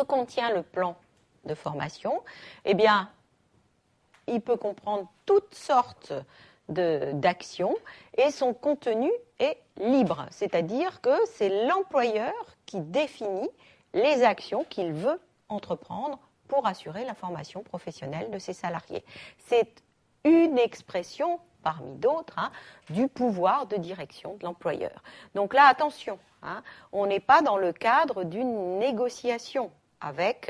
contient le plan de formation? Eh bien, il peut comprendre toutes sortes d'actions et son contenu est libre, c'est-à-dire que c'est l'employeur qui définit les actions qu'il veut entreprendre pour assurer la formation professionnelle de ses salariés. C'est une expression parmi d'autres du pouvoir de direction de l'employeur. Donc là, attention, on n'est pas dans le cadre d'une négociation avec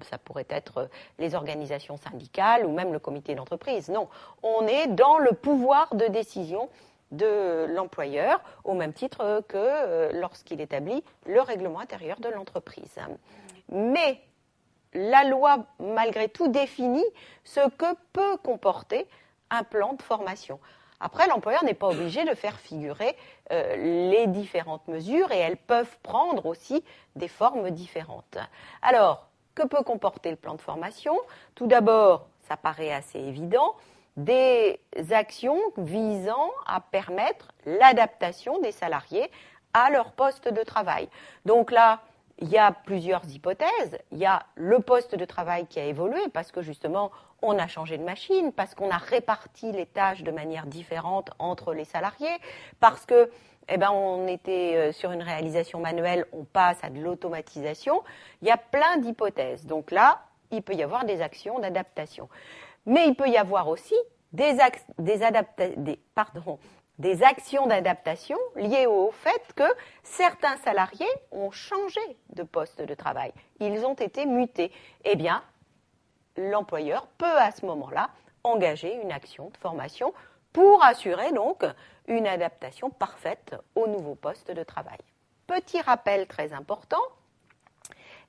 ça pourrait être les organisations syndicales ou même le comité d'entreprise. Non, on est dans le pouvoir de décision de l'employeur, au même titre que lorsqu'il établit le règlement intérieur de l'entreprise. Mais la loi, malgré tout, définit ce que peut comporter un plan de formation. Après, l'employeur n'est pas obligé de faire figurer les différentes mesures et elles peuvent prendre aussi des formes différentes. Alors, que peut comporter le plan de formation? Tout d'abord, ça paraît assez évident, des actions visant à permettre l'adaptation des salariés à leur poste de travail. Donc là, il y a plusieurs hypothèses. Il y a le poste de travail qui a évolué parce que justement, on a changé de machine, parce qu'on a réparti les tâches de manière différente entre les salariés, parce que on était sur une réalisation manuelle, on passe à de l'automatisation. Il y a plein d'hypothèses. Donc là, il peut y avoir des actions d'adaptation. Mais il peut y avoir aussi des actions d'adaptation liées au fait que certains salariés ont changé de poste de travail. Ils ont été mutés. Eh bien, l'employeur peut à ce moment-là engager une action de formation pour assurer donc une adaptation parfaite au nouveau poste de travail. Petit rappel très important,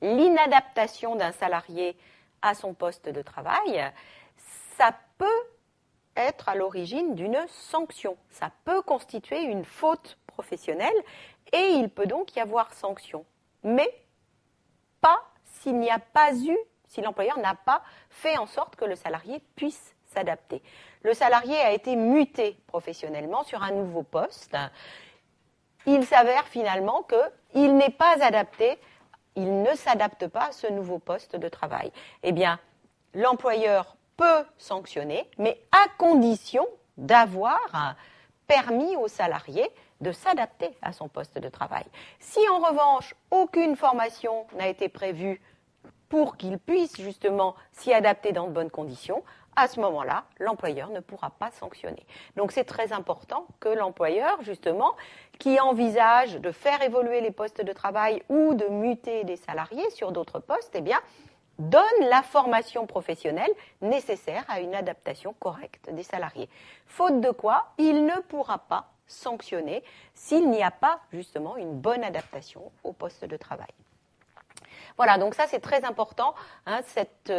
l'inadaptation d'un salarié à son poste de travail, ça peut être à l'origine d'une sanction. Ça peut constituer une faute professionnelle et il peut donc y avoir sanction. Mais pas s'il n'y a pas eu, si l'employeur n'a pas fait en sorte que le salarié puisse s'adapter. Le salarié a été muté professionnellement sur un nouveau poste. Il s'avère finalement qu'il n'est pas adapté, il ne s'adapte pas à ce nouveau poste de travail. Eh bien, l'employeur peut sanctionner, mais à condition d'avoir permis au salarié de s'adapter à son poste de travail. Si en revanche, aucune formation n'a été prévue pour qu'il puisse justement s'y adapter dans de bonnes conditions, à ce moment-là, l'employeur ne pourra pas sanctionner. Donc c'est très important que l'employeur, justement, qui envisage de faire évoluer les postes de travail ou de muter des salariés sur d'autres postes, eh bien, donne la formation professionnelle nécessaire à une adaptation correcte des salariés. Faute de quoi, il ne pourra pas sanctionner s'il n'y a pas justement une bonne adaptation au poste de travail. Voilà, donc ça c'est très important, cette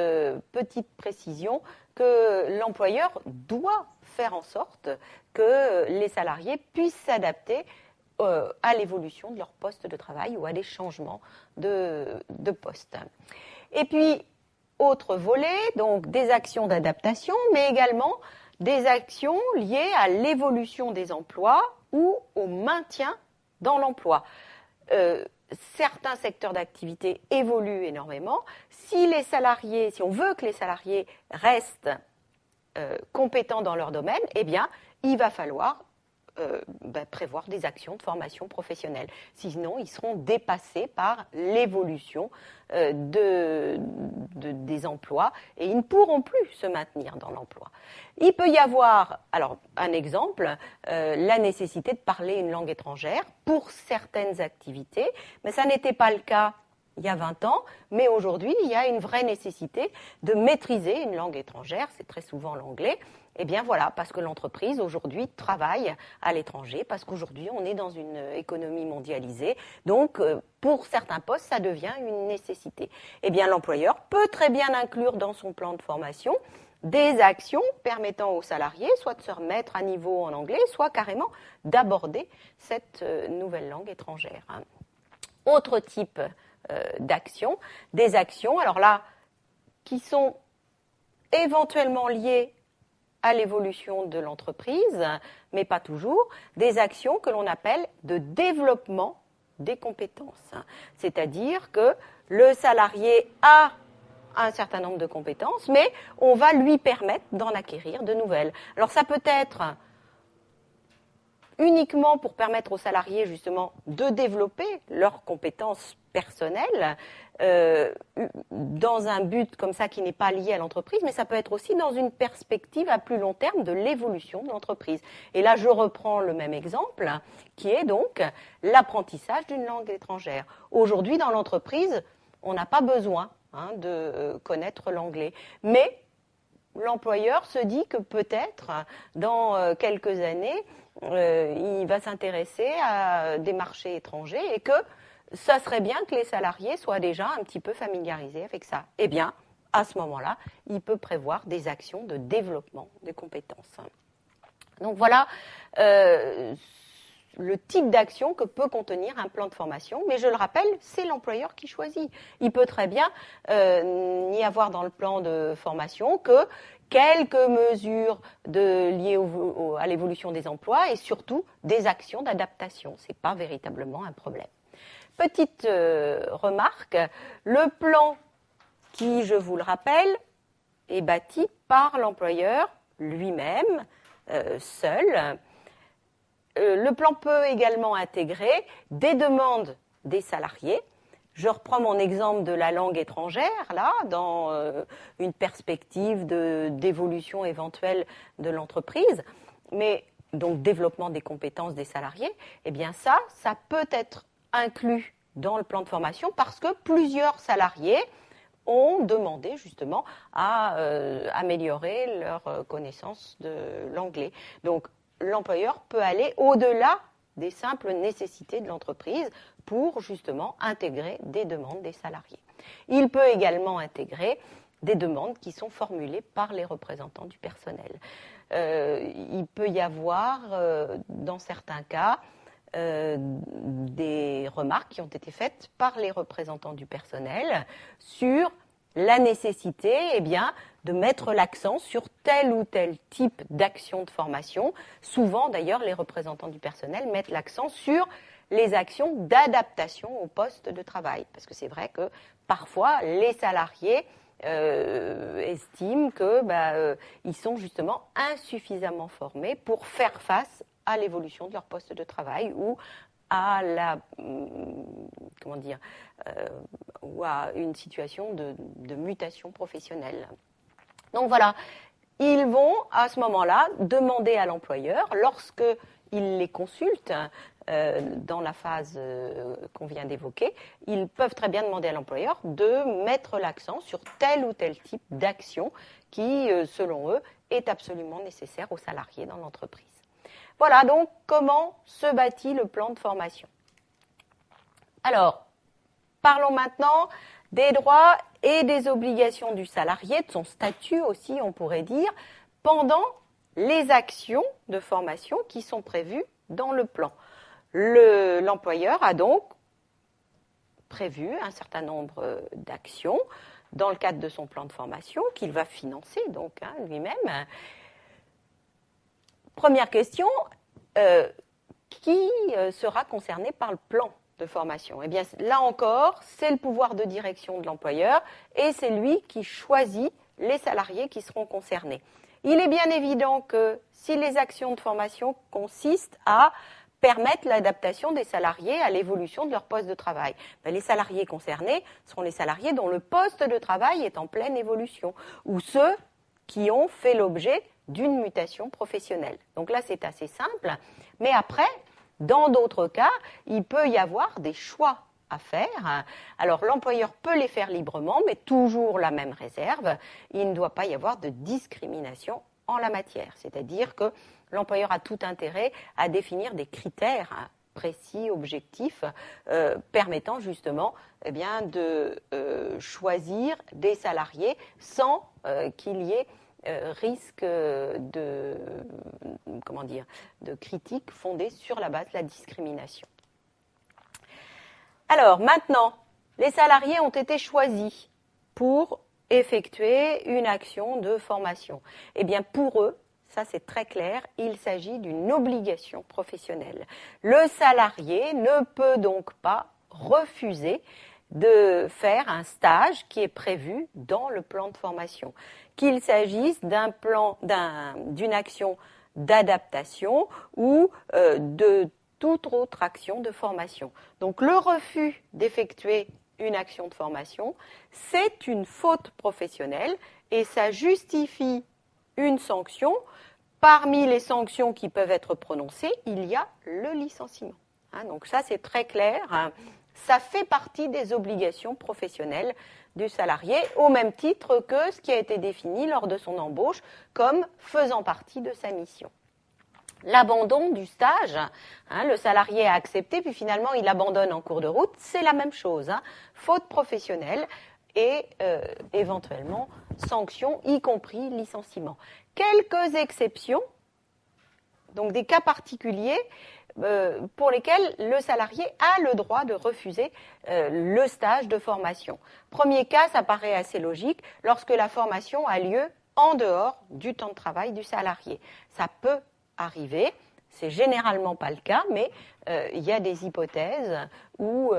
petite précision que l'employeur doit faire en sorte que les salariés puissent s'adapter à l'évolution de leur poste de travail ou à des changements de poste. Et puis, autre volet, donc des actions d'adaptation, mais également des actions liées à l'évolution des emplois ou au maintien dans l'emploi. Certains secteurs d'activité évoluent énormément. Si on veut que les salariés restent compétents dans leur domaine, eh bien, il va falloir prévoir des actions de formation professionnelle. Sinon, ils seront dépassés par l'évolution des emplois et ils ne pourront plus se maintenir dans l'emploi. Il peut y avoir, alors un exemple, la nécessité de parler une langue étrangère pour certaines activités, mais ça n'était pas le cas il y a 20 ans, mais aujourd'hui, il y a une vraie nécessité de maîtriser une langue étrangère, c'est très souvent l'anglais. Eh bien voilà, parce que l'entreprise aujourd'hui travaille à l'étranger, parce qu'aujourd'hui on est dans une économie mondialisée, donc pour certains postes ça devient une nécessité. Eh bien l'employeur peut très bien inclure dans son plan de formation des actions permettant aux salariés soit de se remettre à niveau en anglais, soit carrément d'aborder cette nouvelle langue étrangère. Autre type d'actions, des actions, alors là, qui sont éventuellement liées à l'évolution de l'entreprise, mais pas toujours, des actions que l'on appelle de développement des compétences. C'est-à-dire que le salarié a un certain nombre de compétences, mais on va lui permettre d'en acquérir de nouvelles. Alors ça peut être uniquement pour permettre aux salariés justement de développer leurs compétences personnelles dans un but comme ça qui n'est pas lié à l'entreprise, mais ça peut être aussi dans une perspective à plus long terme de l'évolution de l'entreprise. Et là, je reprends le même exemple, qui est donc l'apprentissage d'une langue étrangère. Aujourd'hui, dans l'entreprise, on n'a pas besoin de connaître l'anglais, mais l'employeur se dit que peut-être, dans quelques années, il va s'intéresser à des marchés étrangers et que ça serait bien que les salariés soient déjà un petit peu familiarisés avec ça. Eh bien, à ce moment-là, il peut prévoir des actions de développement des compétences. Donc voilà le type d'action que peut contenir un plan de formation, mais je le rappelle, c'est l'employeur qui choisit. Il peut très bien n'y avoir dans le plan de formation que quelques mesures liées à l'évolution des emplois et surtout des actions d'adaptation. Ce n'est pas véritablement un problème. Petite remarque, le plan qui, je vous le rappelle, est bâti par l'employeur lui-même, seul. Le plan peut également intégrer des demandes des salariés. Je reprends mon exemple de la langue étrangère, là, dans une perspective d'évolution éventuelle de l'entreprise, mais donc développement des compétences des salariés. Eh bien ça peut être inclus dans le plan de formation parce que plusieurs salariés ont demandé justement à améliorer leur connaissance de l'anglais. Donc, l'employeur peut aller au-delà des simples nécessités de l'entreprise pour justement intégrer des demandes des salariés. Il peut également intégrer des demandes qui sont formulées par les représentants du personnel. Il peut y avoir, dans certains cas, des remarques qui ont été faites par les représentants du personnel sur la nécessité de mettre l'accent sur tel ou tel type d'action de formation. Souvent, d'ailleurs, les représentants du personnel mettent l'accent sur les actions d'adaptation au poste de travail. Parce que c'est vrai que parfois, les salariés estiment qu'ils sont justement insuffisamment formés pour faire face à l'évolution de leur poste de travail ou à ou à une situation de mutation professionnelle. Donc voilà, ils vont à ce moment-là demander à l'employeur, lorsqu'ils les consultent dans la phase qu'on vient d'évoquer, ils peuvent très bien demander à l'employeur de mettre l'accent sur tel ou tel type d'action qui, selon eux, est absolument nécessaire aux salariés dans l'entreprise. Voilà donc comment se bâtit le plan de formation. Alors, parlons maintenant des droits et des obligations du salarié, de son statut aussi, on pourrait dire, pendant les actions de formation qui sont prévues dans le plan. L'employeur a donc prévu un certain nombre d'actions dans le cadre de son plan de formation qu'il va financer donc lui-même. Première question, qui sera concerné par le plan de formation? Eh bien, là encore, c'est le pouvoir de direction de l'employeur et c'est lui qui choisit les salariés qui seront concernés. Il est bien évident que si les actions de formation consistent à permettre l'adaptation des salariés à l'évolution de leur poste de travail, les salariés concernés seront les salariés dont le poste de travail est en pleine évolution ou ceux qui ont fait l'objet d'une mutation professionnelle. Donc là, c'est assez simple. Mais après, dans d'autres cas, il peut y avoir des choix à faire. Alors, l'employeur peut les faire librement, mais toujours la même réserve. Il ne doit pas y avoir de discrimination en la matière. C'est-à-dire que l'employeur a tout intérêt à définir des critères précis, objectifs, permettant justement de choisir des salariés sans qu'il y ait risque de critiques fondées sur la base de la discrimination. Alors maintenant, les salariés ont été choisis pour effectuer une action de formation. Eh bien pour eux, Ça, c'est très clair, il s'agit d'une obligation professionnelle. Le salarié ne peut donc pas refuser de faire un stage qui est prévu dans le plan de formation, qu'il s'agisse d'une action d'adaptation ou de toute autre action de formation. Donc le refus d'effectuer une action de formation, c'est une faute professionnelle et ça justifie une sanction. Parmi les sanctions qui peuvent être prononcées, il y a le licenciement. Donc ça, c'est très clair. Ça fait partie des obligations professionnelles du salarié, au même titre que ce qui a été défini lors de son embauche comme faisant partie de sa mission. L'abandon du stage, le salarié a accepté, puis finalement il abandonne en cours de route, c'est la même chose. Faute professionnelle et éventuellement sanction, y compris licenciement. Quelques exceptions, donc des cas particuliers pour lesquels le salarié a le droit de refuser le stage de formation. Premier cas, ça paraît assez logique, lorsque la formation a lieu en dehors du temps de travail du salarié. Ça peut arriver, c'est généralement pas le cas, mais il y a des hypothèses où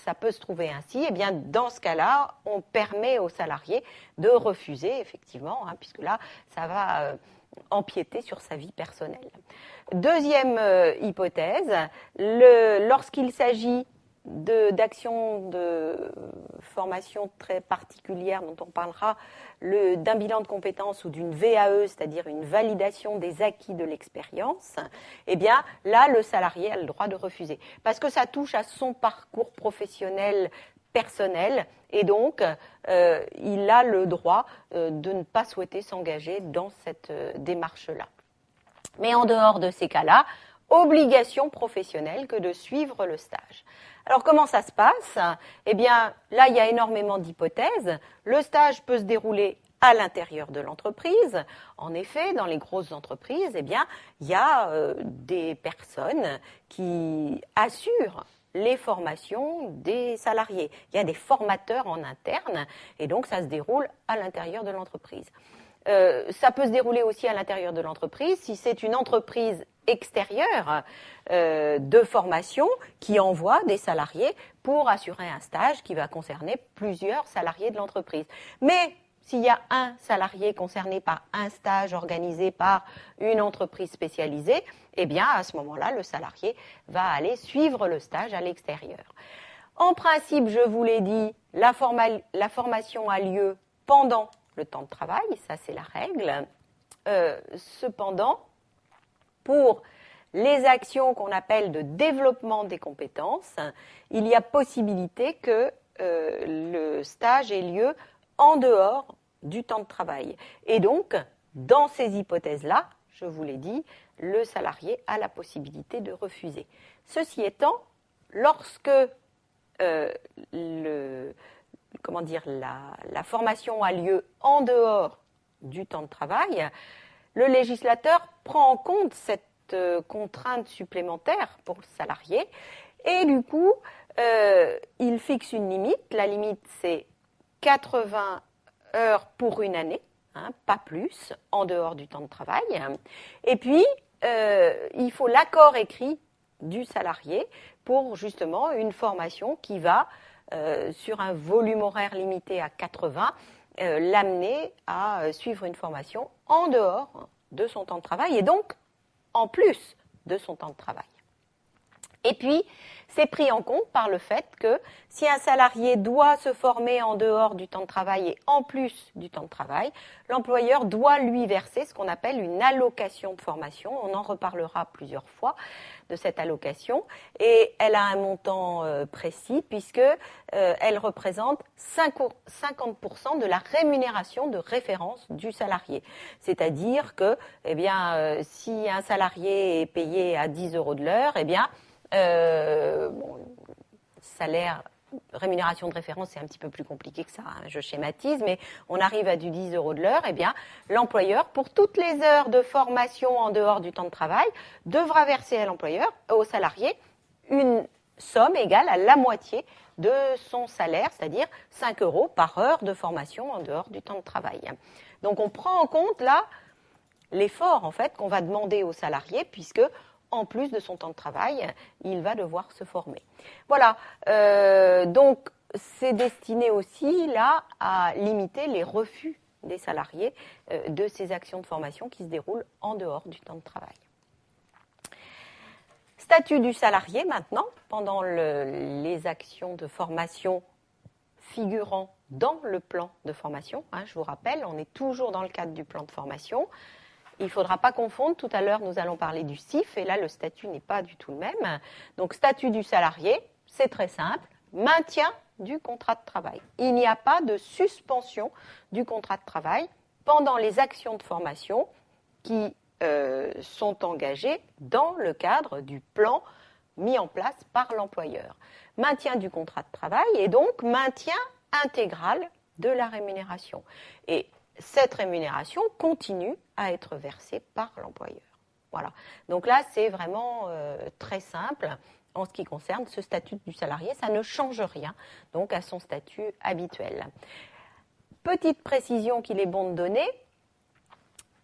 ça peut se trouver ainsi. Et bien, dans ce cas-là, on permet au salarié de refuser, effectivement, puisque là, ça va empiéter sur sa vie personnelle. Deuxième hypothèse, lorsqu'il s'agit d'actions de formation très particulières dont on parlera, d'un bilan de compétences ou d'une VAE, c'est-à-dire une validation des acquis de l'expérience, eh bien là, le salarié a le droit de refuser. Parce que ça touche à son parcours professionnel personnel et donc il a le droit de ne pas souhaiter s'engager dans cette démarche-là. Mais en dehors de ces cas-là, obligation professionnelle que de suivre le stage. Alors comment ça se passe ? Eh bien, là, il y a énormément d'hypothèses. Le stage peut se dérouler à l'intérieur de l'entreprise. En effet, dans les grosses entreprises, eh bien, il y a des personnes qui assurent les formations des salariés. Il y a des formateurs en interne et donc ça se déroule à l'intérieur de l'entreprise. Ça peut se dérouler aussi à l'intérieur de l'entreprise si c'est une entreprise extérieure de formation qui envoie des salariés pour assurer un stage qui va concerner plusieurs salariés de l'entreprise. Mais s'il y a un salarié concerné par un stage organisé par une entreprise spécialisée, eh bien à ce moment-là, le salarié va aller suivre le stage à l'extérieur. En principe, je vous l'ai dit, la formation a lieu pendant le temps de travail, ça c'est la règle. Cependant, pour les actions qu'on appelle de développement des compétences, il y a possibilité que le stage ait lieu en dehors du temps de travail. Et donc, dans ces hypothèses-là, je vous l'ai dit, le salarié a la possibilité de refuser. Ceci étant, lorsque la formation a lieu en dehors du temps de travail, le législateur prend en compte cette contrainte supplémentaire pour le salarié et du coup, il fixe une limite. La limite, c'est 80 heures pour une année, pas plus, en dehors du temps de travail. Et puis, il faut l'accord écrit du salarié pour justement une formation qui va sur un volume horaire limité à 80, l'amener à suivre une formation en dehors de son temps de travail et donc en plus de son temps de travail. Et puis, c'est pris en compte par le fait que si un salarié doit se former en dehors du temps de travail et en plus du temps de travail, l'employeur doit lui verser ce qu'on appelle une allocation de formation. On en reparlera plusieurs fois de cette allocation et elle a un montant précis puisque elle représente 50% de la rémunération de référence du salarié. C'est-à-dire que, si un salarié est payé à 10 € de l'heure, salaire, rémunération de référence, c'est un petit peu plus compliqué que ça, je schématise, mais on arrive à du 10 € de l'heure, l'employeur, pour toutes les heures de formation en dehors du temps de travail, devra verser à l'employeur, au salarié, une somme égale à la moitié de son salaire, c'est-à-dire 5 € par heure de formation en dehors du temps de travail. Donc on prend en compte là l'effort en fait qu'on va demander au salarié, puisque en plus de son temps de travail, il va devoir se former. Voilà, donc c'est destiné aussi là à limiter les refus des salariés de ces actions de formation qui se déroulent en dehors du temps de travail. Statut du salarié maintenant, pendant les actions de formation figurant dans le plan de formation. Je vous rappelle, on est toujours dans le cadre du plan de formation. Il ne faudra pas confondre, tout à l'heure nous allons parler du CIF, et là le statut n'est pas du tout le même. Donc statut du salarié, c'est très simple, maintien du contrat de travail. Il n'y a pas de suspension du contrat de travail pendant les actions de formation qui sont engagées dans le cadre du plan mis en place par l'employeur. Maintien du contrat de travail et donc maintien intégral de la rémunération. Et cette rémunération continue à être versée par l'employeur. Voilà. Donc là, c'est vraiment très simple en ce qui concerne ce statut du salarié. Ça ne change rien donc à son statut habituel. Petite précision qu'il est bon de donner,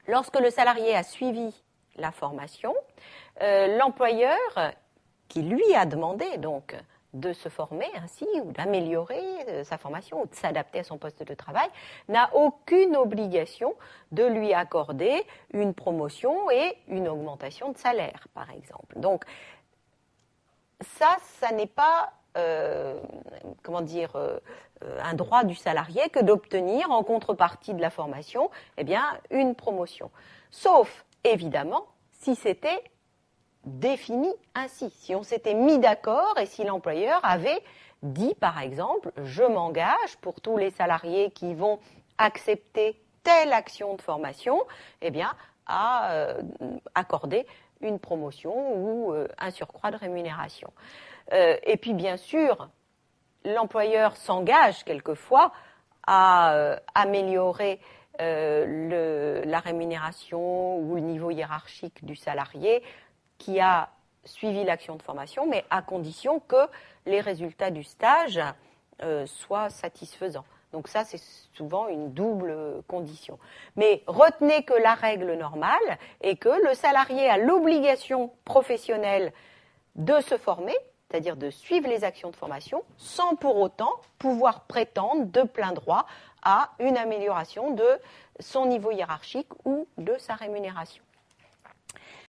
lorsque le salarié a suivi la formation, l'employeur qui lui a demandé donc de se former ainsi ou d'améliorer sa formation ou de s'adapter à son poste de travail, n'a aucune obligation de lui accorder une promotion et une augmentation de salaire, par exemple. Donc, ça n'est pas un droit du salarié que d'obtenir en contrepartie de la formation une promotion. Sauf, évidemment, si c'était défini ainsi, si on s'était mis d'accord et si l'employeur avait dit, par exemple, je m'engage pour tous les salariés qui vont accepter telle action de formation, à accorder une promotion ou un surcroît de rémunération. Et puis, bien sûr, l'employeur s'engage quelquefois à améliorer la rémunération ou le niveau hiérarchique du salarié qui a suivi l'action de formation, mais à condition que les résultats du stage soient satisfaisants. Donc ça, c'est souvent une double condition. Mais retenez que la règle normale est que le salarié a l'obligation professionnelle de se former, c'est-à-dire de suivre les actions de formation, sans pour autant pouvoir prétendre de plein droit à une amélioration de son niveau hiérarchique ou de sa rémunération.